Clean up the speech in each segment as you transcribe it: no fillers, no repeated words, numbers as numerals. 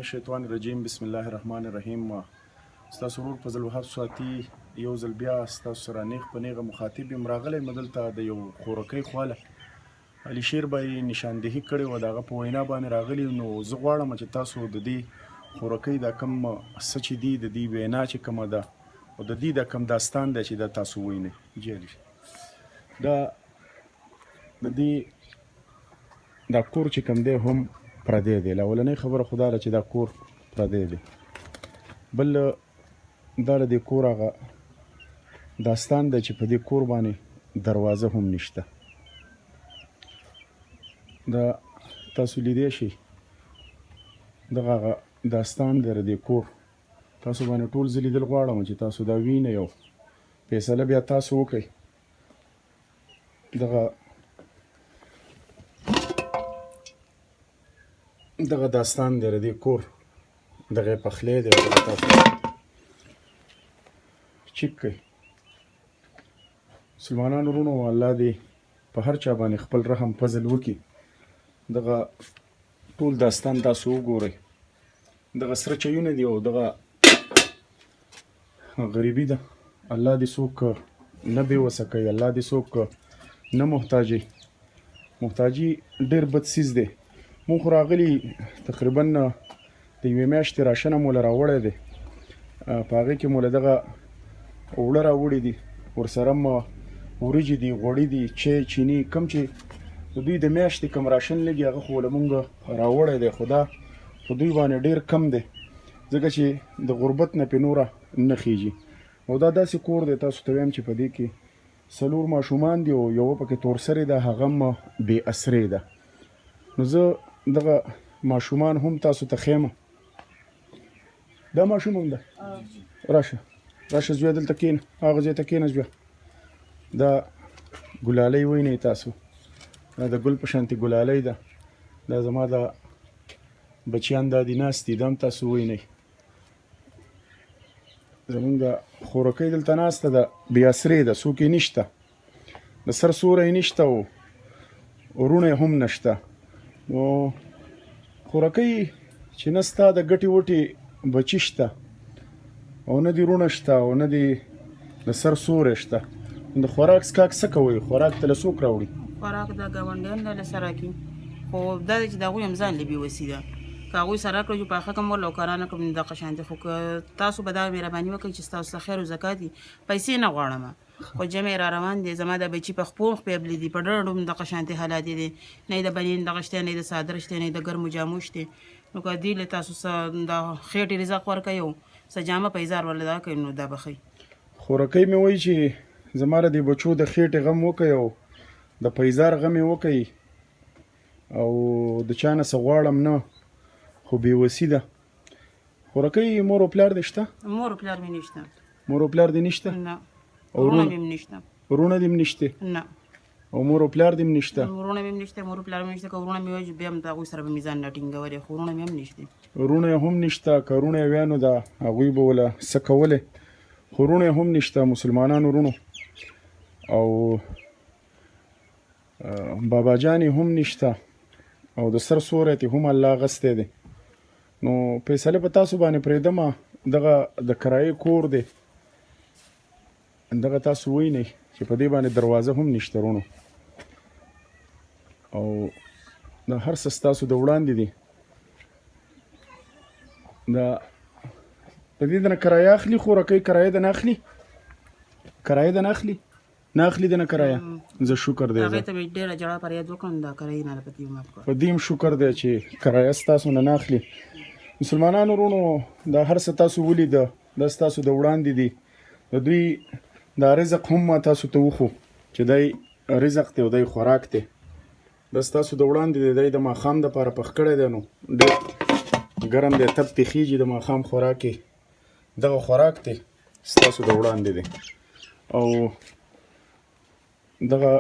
الشیطان الرجیم بسم الله الرحمن الرحیم. ستاسو ورور فضل وهاب سواتي یو ځل بیا ستاسو سره نیغ په نیغه مخاطب یم راغلی. م دلته د یو خورکۍ خواله علي شئیر به نشاندهي کړې وه، د هغه په وینا باندې راغلي. نو زه غواړم چې تاسو د دې خورکۍ دا کوم څه چې دي، د دې وینا چې کومه ده او د دې دا کوم داستان دی چې دا تاسو ووینئ. دا د دې دا کور چې کوم دی هم پردی دی. اولنۍ خبره خو دا ده چې دا کور پردی دی. بل دا د دې کور هغه داستان دی چې په دې کور باندې دروازه هم نشته. دا تاسو لیدی شئ، دغه هغه داستان دی د دې کور. تاسو باندې ټول زه لیدل غواړم چې تاسو دا وینئ او فیصله بیا تاسو وکئ. دغه داستان دی د دې کور، دغه پخلی دی، دغه تاسو چیک کئ. مسلمانانو وروڼو، الله دې په هر چا باندې خپل رحم فضل وکړي. دغه ټول داستان تاسو وګورئ. دغه سره چایونه دي او دغه غریبي ده. الله دې څوک نه بېوسه کوي، الله دې څوک نه محتاجي. محتاجي ډېر بد څیز دی. مونږ خو راغلي تقریبا د یوې میاشتې راشن مو له راوړی دی. په هغې کې مو له دغه اوړه راوړي دي، ورسره م وریجې دي، غوړي دي، چای چیني، کوم چې د دوی د میاشتې کوم راشن لګي هغه خو له مونږ راوړی دی. خو دا په دوی باندې ډېر کم دی، ځکه چې د غربت نه پې نوره نه خیږي. او دا داسې کور دی، تاسو ته وایم چې په دې کې 4 ماشومان دي او یوه پکې تور سرې ده، هغه هم بې اسرې ده. نو زه دغه ماشومان هم تاسو ته ښیم. دا ماشوم هم ده، راشه راشه زویه، دلته کښېنه، هغه ځای ته کښېنه زویه. دا ګلالۍ وینئ تاسو، دا د ګل په شانتې ګلالۍ ده. دا زما د بچیان دا دي ناست دي، دا هم تاسو وینئ. زمونږ د خورکۍ دلته ناسته ده، بې اسرې ده، څوک یې نشته، د سر سوری یې نشته او وروڼه یې هم نشته. نو خورکۍ چې نه ستا د ګټې وټې بچي شته او نه دې وروڼه شته او نه دې د سر سوری شته، د خوراک څښاک څه کوئ؟ خوراک ته له څوک راوړي؟ خوراک د ګاونډیان له سره کوي، خو دا دی چې د هغوی هم ځان له بېوسي ده. که هغوی سره کړو چې پاخه کم ورله او کرانه کړم دغه شانتې. خو که تاسو به دا مهرباني وکړئ چې ستاسو څخه خیر و زکات دي، پیسې نه غواړم، خو جمع را روان دی. زما د بچي په خپو خپېبلې دي، په ډېر ډوم دغه شانتې حالات دي، نه یې د بنین دغه شته، نه یې د څادر شته، نه یې د ګرمو جامو شته. نو که دوی له تاسو څه د خېټې رزق ورکوي او څه جامه پیزار ورله دا کوي، نو دا به ښه. خورکۍ مې وایي چې زما د دې بچو د خېټې غم وکئ او د پیزار غم یې وکئ او د چا نه څه غواړم نه، خو بېوسي ده. خورکۍ مور و پلار دې شته؟ مور و پلار مې نشته. مور و پلار دې نشته؟ نه. وروڼه مې هم نشته. وروڼه دې هم نشته؟ نه. او مور و پلار دې هم نشته؟ وروڼه مې هم نشته، مور و پلار مې نشته. که وروڼه مې وای بیا هم د هغوی سره به مې ځان نه ټینګولی، خو وروڼه مې هم نشته. وروڼه یې هم نشته. که وروڼه یې وی نو د هغوی به وله څه کولی، خو وروڼه یې هم نشته. مسلمانانو وروڼو او باباجان یې هم نشته او د سر سوری ته هم الله غستی دی. نو فیصله په تاسو باندې پرېږدمه. دغه د کرایې کور دی، دغه تاسو وینئ چې په دې باندې دروازه هم نشته وروڼو، او دا هر څه ستاسو د وړاندې دي. دا د دې نه کرایه اخلي خورکۍ؟ کرایه د نه اخلي؟ کرایه د نه اخلي؟ نه اخلي د نه کرایه؟ زه شکر دی، هغې ته مې ډېره جړه فریاد وکړم، دا کرایې نه ده په دې معاف کړه. په دې هم شکر دی چې کرایه ستاسو نه نه اخلي. مسلمانانو وروڼو، دا هر څه تاسو ولیده، دا ستاسو د وړاندې دي. د دوی دا رزق هم ما تاسو ته وښو چې دی رزق دی او دی خوراک دی. دا ستاسو د وړاندې دی، دی د ماښام دپاره پخ کړی دی. نو ډېر ګرم دی، تب تخیږي. د ماښام خوراک یې دغه خوراک دی، ستاسو د وړاندې دی. او دغه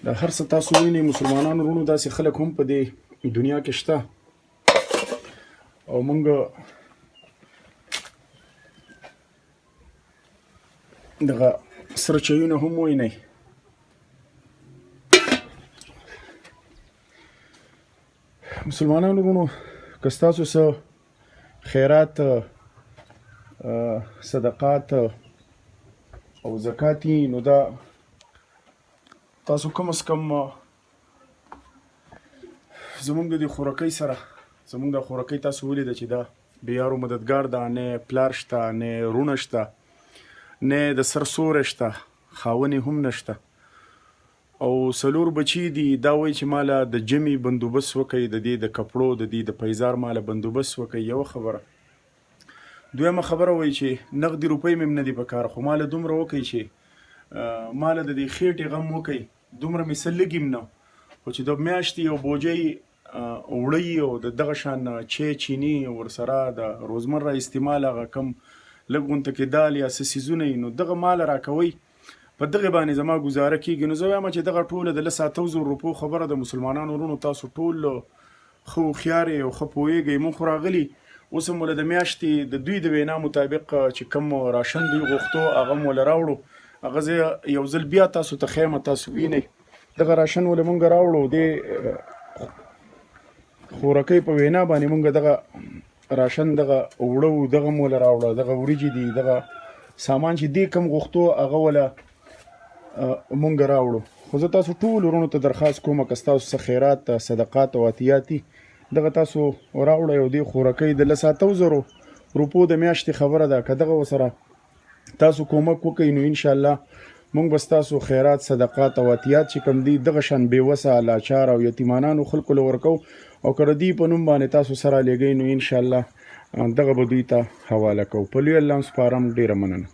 دا هر څه تاسو وینئ. مسلمانانو وروڼو، داسې خلک هم په دې دنیا کې شته او مونږ دغه سره چایونه هم وینئ. مسلمانانو وروڼو، که ستاسو څه خیرات صدقات او زکات وي نو دا تاسو کم از کم زمونږ د دې خوراکۍ سره زمونږ د خوراکۍ تاسو ولیده چې دا بې یارو مددګار ده، نه پلار شته، نه رونه شته، نه د سر سوری شته، خاونې هم نشته او 4 بچي دي. دا وایي چې ماله د جمعې بندوبست وکړئ، د دې د کپړو د دې د پیزار ماله بندوبست وکړئ. یوه خبره. دویمه خبره وایي چې نغدي روپۍ مې نه دي په کار، خو ماله دومره وکړئ چې ماله د دې خېټې غم وکړئ، دومره مې څه لږ نه، خو چې د میاشتې یو بوجۍ اوړی او د دغه شان چینی ورسره د روزمره استعمال هغه کم لږ غونته کې دال یا څه څیزونه وي، نو دغه ماله راکوئ. په دغې باندې زما ګزاره کېږي. نو زه وایم چې دغه ټوله د 7,000 روپو خبره د مسلمانانو ورونو تاسو ټول ښه هوښیار یې او ښه پوهېږئ. موږ خو راغلي اوس هم له د میاشتې د دوی د وینا مطابق چې کوم راشن دوی غوښتو هغه مو له راوړو. هغه زه یو ځل بیا تاسو ته ښیم، تاسو وینئ دغه راشن ولې مونږ راوړو. دې خوراکۍ په وینا باندې مونږ دغه راشن دغه اوړه و دغه مو له راوړه، دغه وریجې دي، دغه سامان چې دې کم غوښتو هغه وله مونږ راوړو. خو زه تاسو ټول ورونو ته درخواست کوم که ستاسو څه خیرات صدقات او عطیات دي دغه تاسو راوړئ او دې خوراکۍ د 7,000 روپو د میاشتې خبره ده. که دغه ورسره تاسو کومک وکئ نو انشاءالله مونږ به ستاسو خیرات صدقات او عطیات چې کوم دي دغه شان بېوسه لاچار او یتیمانانو خلکو له ورکو او که د دې په نوم باندې تاسو سره لېږئ نو انشاءالله دغه به دوی ته حواله کوو. په لوی الله سپارم. ډېره مننه.